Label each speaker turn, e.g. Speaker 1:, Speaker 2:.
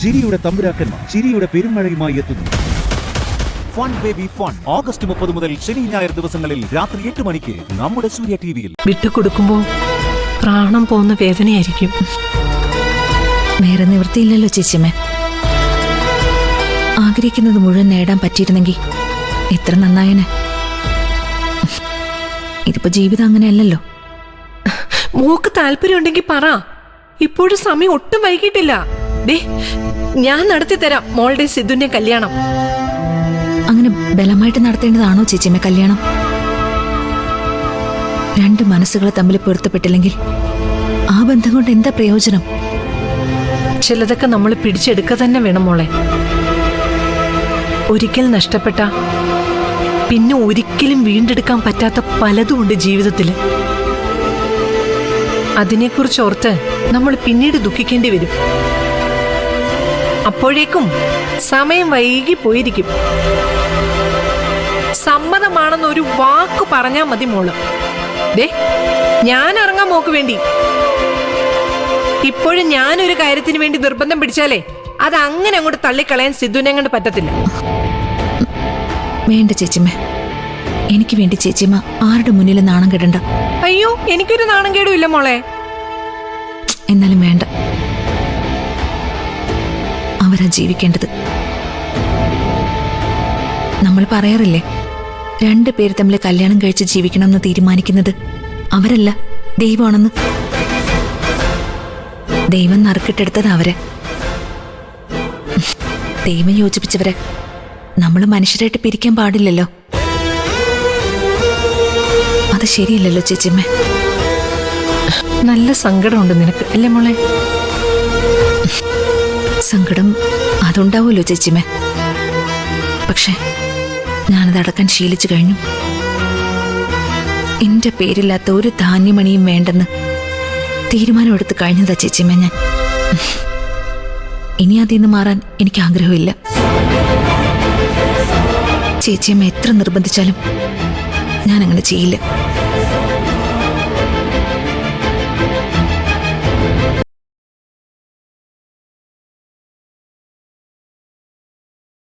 Speaker 1: ചിരിയുടെ തമ്പുരാക്കന്മാർ ചിരിയുടെ പെരുമഴയുമായി എത്തുന്നു. ഫൺ ബേബി ഫൺ ഓഗസ്റ്റ് 30 മുതൽ ശനി ഞായർ ദിവസങ്ങളിൽ രാത്രി 8 മണിക്ക് നമ്മുടെ സൂര്യ ടിവിയിൽ.
Speaker 2: വിട്ടുകൊടുക്കുമ്പോ പ്രാണം പോകുന്ന വേദനയായിരിക്കും.
Speaker 3: വേറെ നിവൃത്തിയില്ലല്ലോ ചേച്ചിയമ്മേ. ആഗ്രഹിക്കുന്നത് മുഴുവൻ നേടാൻ പറ്റിയിരുന്നെങ്കിൽ എത്ര നന്നായനെ. ഇതിപ്പോ ജീവിതം അങ്ങനെയല്ലല്ലോ.
Speaker 2: മോക്ക് താല്പര്യം ഉണ്ടെങ്കിൽ പറ. ഇപ്പോഴും സമയം ഒട്ടും വൈകിട്ടില്ല. ദേ, ഞാൻ നടത്തി തരാം മോളുടെ സിദ്ധുവിന്റെ കല്യാണം.
Speaker 3: അങ്ങനെ ബലമായിട്ട് നടത്തേണ്ടതാണോ ചേച്ചിയമ്മ കല്യാണം? രണ്ട് മനസ്സുകൾ തമ്മിൽ പൊരുത്തപ്പെട്ടില്ലെങ്കിൽ ആ ബന്ധം കൊണ്ട് എന്താ പ്രയോജനം?
Speaker 2: ചിലതൊക്കെ നമ്മൾ പിടിച്ചെടുക്കുക തന്നെ വേണം മോളെ. ഒരിക്കൽ നഷ്ടപ്പെട്ട പിന്നെ ഒരിക്കലും വീണ്ടെടുക്കാൻ പറ്റാത്ത പലതും ഉണ്ട് ജീവിതത്തില്. അതിനെക്കുറിച്ച് ഓർത്ത് നമ്മൾ പിന്നീട് ദുഃഖിക്കേണ്ടി വരും. അപ്പോഴേക്കും സമയം വൈകി പോയിരിക്കും. സമ്മതമാണെന്ന് ഒരു വാക്ക് പറഞ്ഞാൽ മതി മോള്. ദേ, ഞാൻ ഇറങ്ങാൻ മോക്ക് വേണ്ടി. ഇപ്പോഴും ഞാനൊരു കാര്യത്തിന് വേണ്ടി നിർബന്ധം പിടിച്ചാലേ അത് അങ്ങനെ അങ്ങോട്ട് തള്ളിക്കളയാൻ സിദ്ധുവിനെ കൊണ്ട് പറ്റത്തില്ല.
Speaker 3: വേണ്ട ചേച്ചിമ്മ, എനിക്ക് വേണ്ടി ചേച്ചിമ്മ ആരുടെ മുന്നിൽ നാണം കെടണ്ട.
Speaker 2: അയ്യോ, എനിക്കൊരു നാണം കേടും ഇല്ല മോളെ.
Speaker 3: എന്നാലും വേണ്ട. അവരാ ജീവിക്കേണ്ടത്. നമ്മൾ പറയാറില്ലേ, രണ്ടു പേര് തമ്മിൽ കല്യാണം കഴിച്ച് ജീവിക്കണമെന്ന് തീരുമാനിക്കുന്നത് അവരല്ല, ദൈവമാണെന്ന്. ദൈവം നറുക്കിട്ടെടുത്തത് അവരെ. ദൈവം യോജിപ്പിച്ചവരെ നമ്മൾ മനുഷ്യരായിട്ട് പിരിക്കാൻ പാടില്ലല്ലോ. അത് ശരിയല്ലല്ലോ ചേച്ചിമ്മേ.
Speaker 2: നല്ല സങ്കടമുണ്ട് നിനക്ക് അല്ലേ മോളെ?
Speaker 3: സങ്കടം അതുണ്ടാവുമല്ലോ ചേച്ചിമ്മേ. പക്ഷെ ഞാനത് അടക്കാൻ ശീലിച്ചു കഴിഞ്ഞു. എന്റെ പേരില്ലാത്ത ഒരു ധാന്യമണിയും വേണ്ടെന്ന് തീരുമാനമെടുത്ത് കഴിഞ്ഞതാ ചേച്ചിമ്മ ഞാൻ. ഇനി അതിൽ നിന്ന് മാറാൻ എനിക്ക് ആഗ്രഹമില്ല. ചേച്ചിയമ്മ എത്ര നിർബന്ധിച്ചാലും ഞാൻ അങ്ങനെ ചെയ്യില്ല.